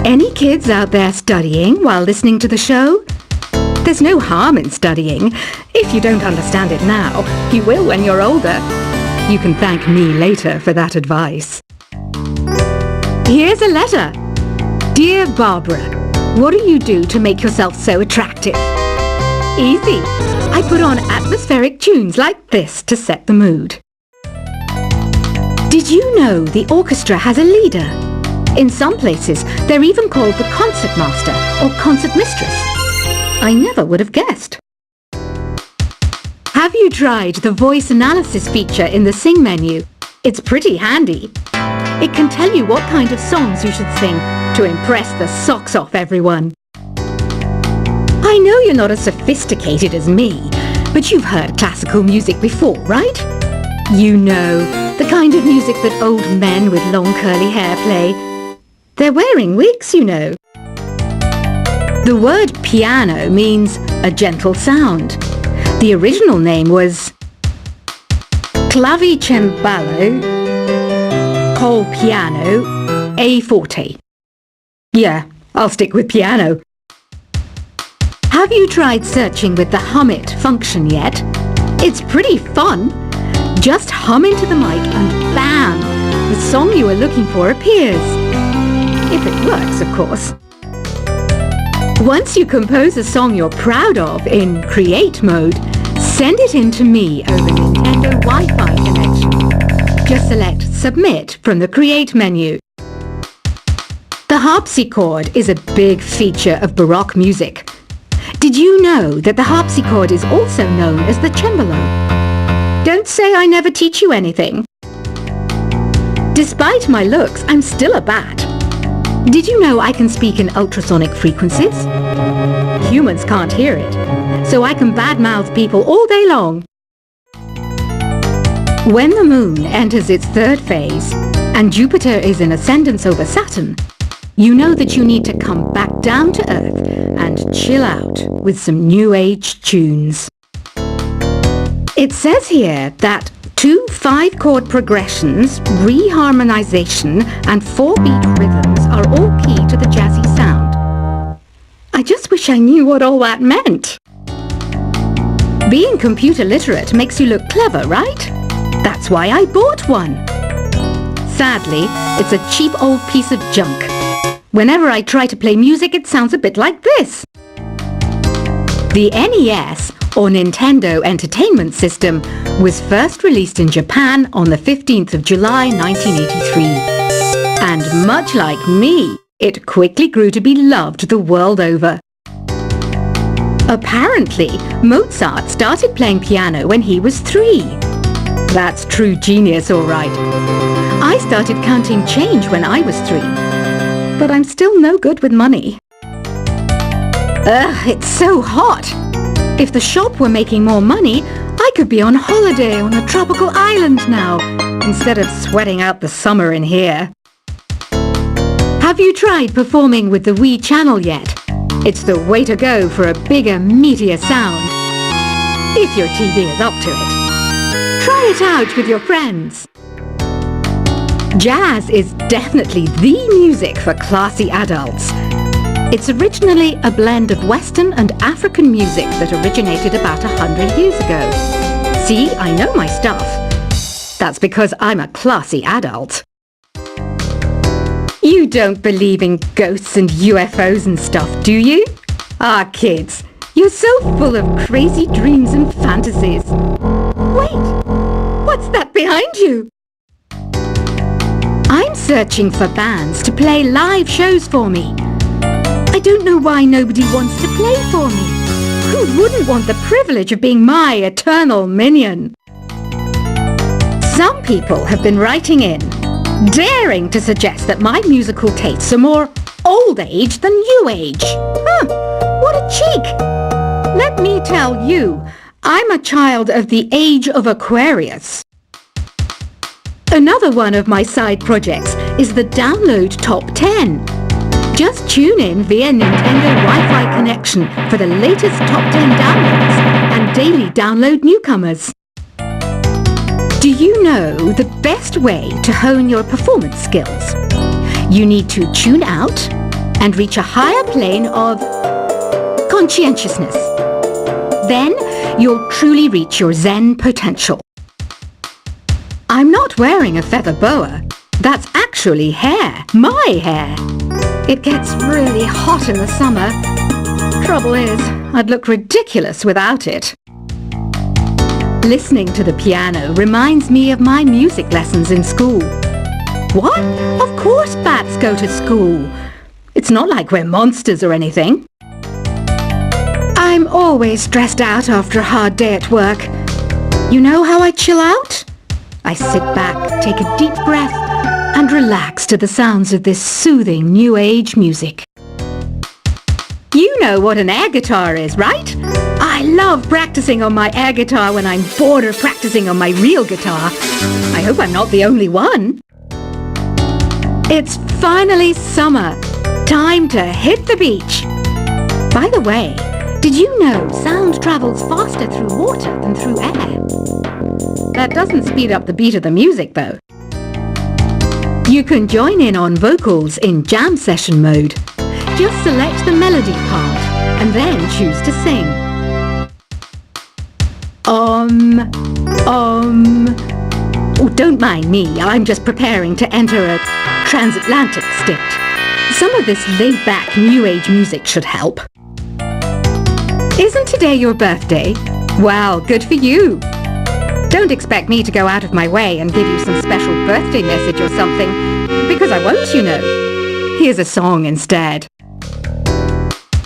Any kids out there studying while listening to the show? There's no harm in studying. If you don't understand it now, you will when you're older. You can thank me later for that advice. Here's a letter. Dear Barbara, what do you do to make yourself so attractive? Easy. I put on atmospheric tunes like this to set the mood. Did you know the orchestra has a leader? In some places, they're even called the concertmaster or concertmistress. I never would have guessed. Have you tried the voice analysis feature in the Sing menu? It's pretty handy. It can tell you what kind of songs you should sing to impress the socks off everyone. I know you're not as sophisticated as me, but you've heard classical music before, right? You know, the kind of music that old men with long curly hair play. They're wearing wigs, you know. The word piano means a gentle sound. The original name was clavicembalo col piano a forte. Yeah, I'll stick with piano. Have you tried searching with the hum it function yet? It's pretty fun. Just hum into the mic and bam! The song you were looking for appears. If it works, of course. Once you compose a song you're proud of in Create mode, send it in to me over Nintendo Wi-Fi connection. Just select Submit from the Create menu. The harpsichord is a big feature of Baroque music. Did you know that the harpsichord is also known as the cembalo? Don't say I never teach you anything. Despite my looks, I'm still a bat. Did you know I can speak in ultrasonic frequencies? Humans can't hear it, so I can badmouth people all day long. When the moon enters its third phase and Jupiter is in ascendance over Saturn, you know that you need to come back down to Earth and chill out with some New Age tunes. It says here that 2 5-chord progressions, reharmonization and 4-beat rhythms are all key to the jazzy sound. I just wish I knew what all that meant. Being computer literate makes you look clever, right? That's why I bought one. Sadly, it's a cheap old piece of junk. Whenever I try to play music, it sounds a bit like this. The NES, or Nintendo Entertainment System, was first released in Japan on the 15th of July 1983. And much like me, it quickly grew to be loved the world over. Apparently, Mozart started playing piano when he was 3. That's true genius, all right. I started counting change when I was 3. But I'm still no good with money. Ugh, it's so hot. If the shop were making more money, I could be on holiday on a tropical island now, instead of sweating out the summer in here. Have you tried performing with the Wii channel yet? It's the way to go for a bigger, meatier sound. If your TV is up to it. Try it out with your friends. Jazz is definitely the music for classy adults. It's originally a blend of Western and African music that originated about 100 years ago. See, I know my stuff. That's because I'm a classy adult. You don't believe in ghosts and UFOs and stuff, do you? Ah, kids, you're so full of crazy dreams and fantasies. Wait, what's that behind you? I'm searching for bands to play live shows for me. I don't know why nobody wants to play for me. Who wouldn't want the privilege of being my eternal minion? Some people have been writing in, daring to suggest that my musical tastes are more old age than new age. What a cheek! Let me tell you, I'm a child of the age of Aquarius. Another one of my side projects is the Download Top 10. Just tune in via Nintendo Wi-Fi connection for the latest Top 10 downloads and daily download newcomers. Do you know the best way to hone your performance skills? You need to tune out, and reach a higher plane of conscientiousness. Then you'll truly reach your Zen potential. I'm not wearing a feather boa. That's actually hair. My hair. It gets really hot in the summer. Trouble is, I'd look ridiculous without it. Listening to the piano reminds me of my music lessons in school. What? Of course bats go to school. It's not like we're monsters or anything. I'm always stressed out after a hard day at work. You know how I chill out? I sit back, take a deep breath, and relax to the sounds of this soothing new age music. You know what an air guitar is, right? I love practicing on my air guitar when I'm bored of practicing on my real guitar. I hope I'm not the only one. It's finally summer. Time to hit the beach. By the way, did you know sound travels faster through water than through air? That doesn't speed up the beat of the music, though. You can join in on vocals in jam session mode. Just select the melody part and then choose to sing. Oh, don't mind me. I'm just preparing to enter a transatlantic state. Some of this laid-back new age music should help. Isn't today your birthday? Well, good for you. Don't expect me to go out of my way and give you some special birthday message or something, because I won't, you know. Here's a song instead.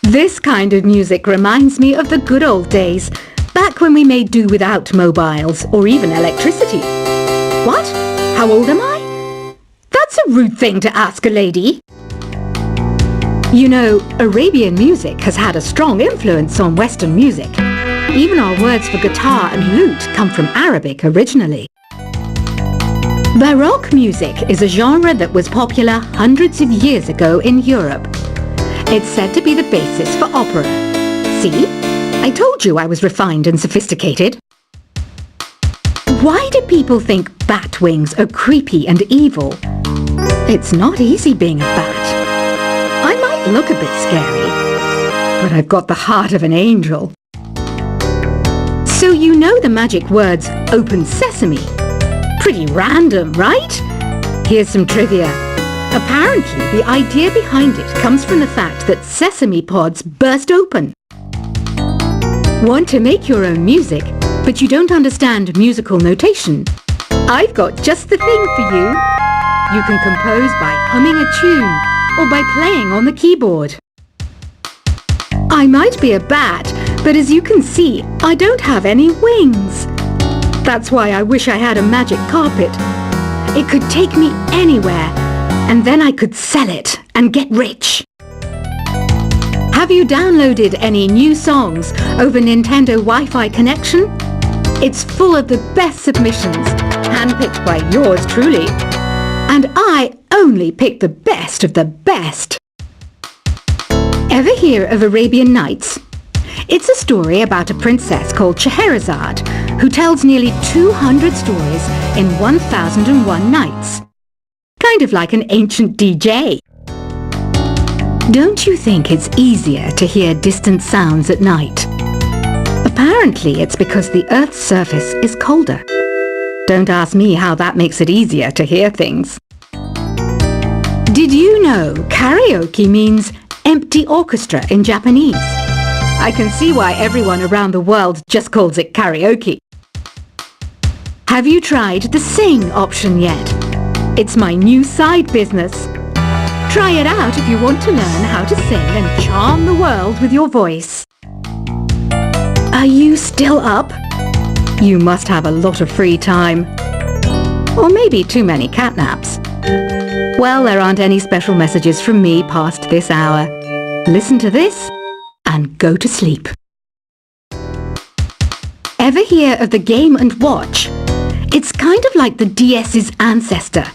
This kind of music reminds me of the good old days, back when we made do without mobiles or even electricity. What? How old am I? That's a rude thing to ask a lady. You know, Arabian music has had a strong influence on Western music. Even our words for guitar and lute come from Arabic originally. Baroque music is a genre that was popular hundreds of years ago in Europe. It's said to be the basis for opera. See? I told you I was refined and sophisticated. Why do people think bat wings are creepy and evil? It's not easy being a bat. I might look a bit scary, but I've got the heart of an angel. So you know the magic words "open sesame." Pretty random, right? Here's some trivia. Apparently, the idea behind it comes from the fact that sesame pods burst open. Want to make your own music, but you don't understand musical notation? I've got just the thing for you. You can compose by humming a tune or by playing on the keyboard. I might be a bat, but as you can see, I don't have any wings. That's why I wish I had a magic carpet. It could take me anywhere, and then I could sell it and get rich. Have you downloaded any new songs over Nintendo Wi-Fi connection? It's full of the best submissions, handpicked by yours truly. And I only pick the best of the best. Ever hear of Arabian Nights? It's a story about a princess called Scheherazade who tells nearly 200 stories in 1001 nights. Kind of like an ancient DJ. Don't you think it's easier to hear distant sounds at night? Apparently it's because the Earth's surface is colder. Don't ask me how that makes it easier to hear things. Did you know karaoke means empty orchestra in Japanese? I can see why everyone around the world just calls it karaoke. Have you tried the sing option yet? It's my new side business. Try it out if you want to learn how to sing and charm the world with your voice. Are you still up? You must have a lot of free time. Or maybe too many catnaps. Well, there aren't any special messages from me past this hour. Listen to this and go to sleep. Ever hear of the Game & Watch? It's kind of like the DS's ancestor.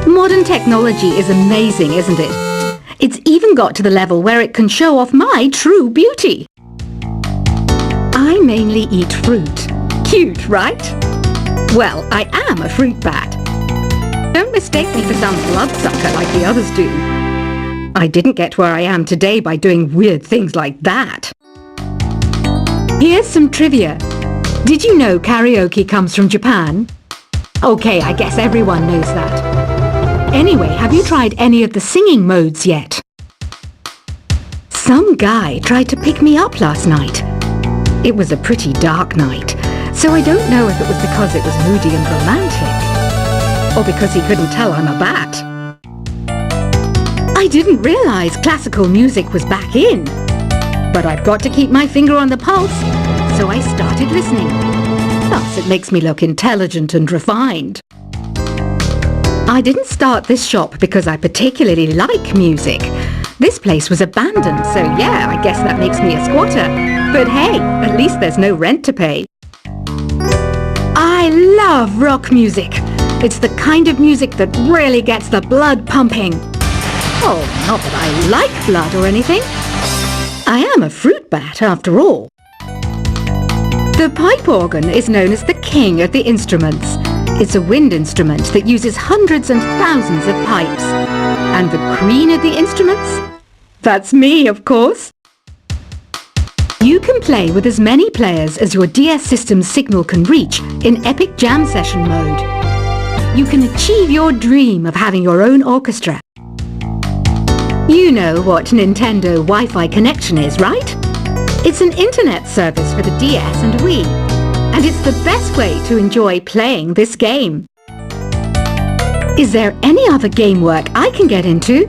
Modern technology is amazing, isn't it? It's even got to the level where it can show off my true beauty. I mainly eat fruit. Cute, right? Well, I am a fruit bat. Don't mistake me for some bloodsucker like the others do. I didn't get where I am today by doing weird things like that. Here's some trivia. Did you know karaoke comes from Japan? Okay, I guess everyone knows that. Anyway, have you tried any of the singing modes yet? Some guy tried to pick me up last night. It was a pretty dark night, so I don't know if it was because it was moody and romantic, or because he couldn't tell I'm a bat. I didn't realize classical music was back in, but I've got to keep my finger on the pulse, so I started listening. Plus, it makes me look intelligent and refined. I didn't start this shop because I particularly like music. This place was abandoned, so yeah, I guess that makes me a squatter. But hey, at least there's no rent to pay. I love rock music. It's the kind of music that really gets the blood pumping. Oh, not that I like blood or anything. I am a fruit bat, after all. The pipe organ is known as the king of the instruments. It's a wind instrument that uses hundreds and thousands of pipes. And the queen of the instruments? That's me, of course. You can play with as many players as your DS system's signal can reach in Epic Jam Session mode. You can achieve your dream of having your own orchestra. You know what Nintendo Wi-Fi connection is, right? It's an internet service for the DS and Wii, and it's the best way to enjoy playing this game. Is there any other game work I can get into?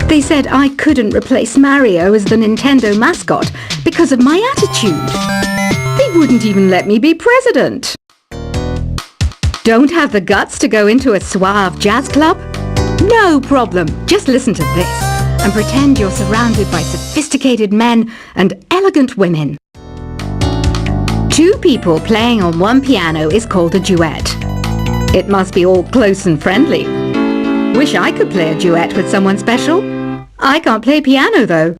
They said I couldn't replace Mario as the Nintendo mascot because of my attitude. They wouldn't even let me be president. Don't have the guts to go into a suave jazz club? No problem, just listen to this and pretend you're surrounded by sophisticated men and elegant women. Two people playing on one piano is called a duet. It must be all close and friendly. Wish I could play a duet with someone special. I can't play piano though.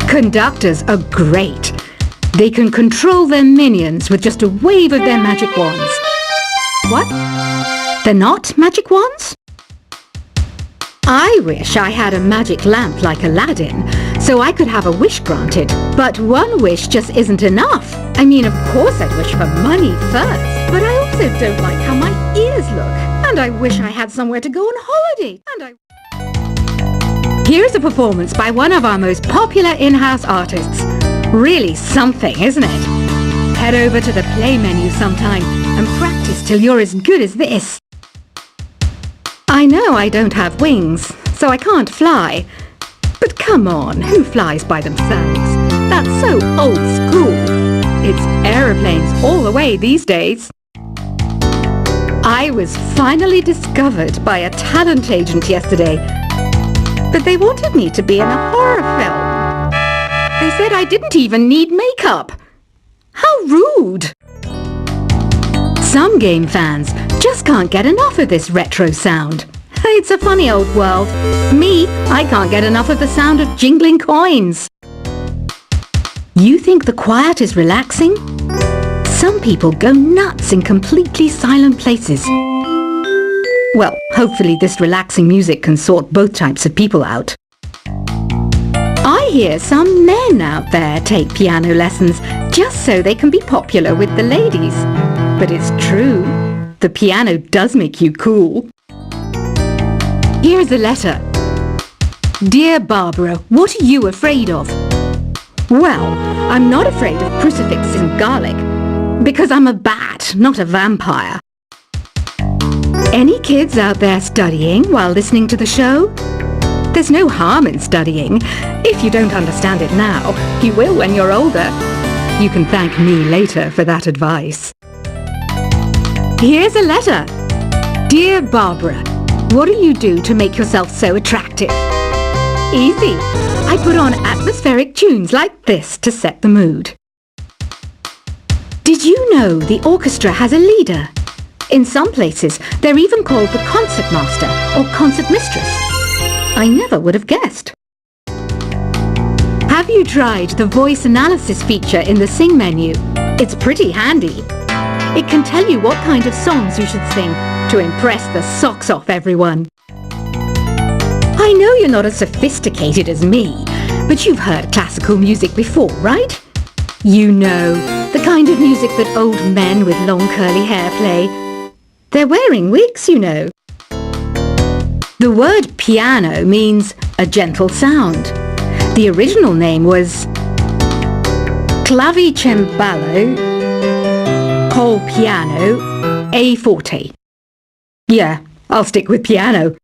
Conductors are great. They can control their minions with just a wave of their magic wands. What? They're not magic wands? I wish I had a magic lamp like Aladdin, so I could have a wish granted. But one wish just isn't enough. I mean, of course I'd wish for money first, but I also don't like how my ears look. And I wish I had somewhere to go on holiday. Here's a performance by one of our most popular in-house artists. Really something, isn't it? Head over to the play menu sometime and practice till you're as good as this. I know I don't have wings, so I can't fly. But come on, who flies by themselves? That's so old school. It's aeroplanes all the way these days. I was finally discovered by a talent agent yesterday, but they wanted me to be in a horror film. They said I didn't even need makeup. How rude! Some game fans just can't get enough of this retro sound. It's a funny old world. Me, I can't get enough of the sound of jingling coins. You think the quiet is relaxing? Some people go nuts in completely silent places. Well, hopefully this relaxing music can sort both types of people out. I hear some men out there take piano lessons just so they can be popular with the ladies. But it's true, the piano does make you cool. Here's a letter. Dear Barbara, what are you afraid of? Well, I'm not afraid of crucifixes and garlic, because I'm a bat, not a vampire. Any kids out there studying while listening to the show? There's no harm in studying. If you don't understand it now, you will when you're older. You can thank me later for that advice. Here's a letter. Dear Barbara, what do you do to make yourself so attractive? Easy. I put on atmospheric tunes like this to set the mood. Did you know the orchestra has a leader? In some places, they're even called the concert master or concert mistress. I never would have guessed. Have you tried the voice analysis feature in the Sing menu? It's pretty handy. It can tell you what kind of songs you should sing to impress the socks off everyone. I I know you're not as sophisticated as me, but you've heard classical music before, right? You know, the kind of music that old men with long curly hair play. They're wearing wigs, you know. The word piano means a gentle sound. The original name was clavicembalo col piano a forte. Yeah, I'll stick with piano.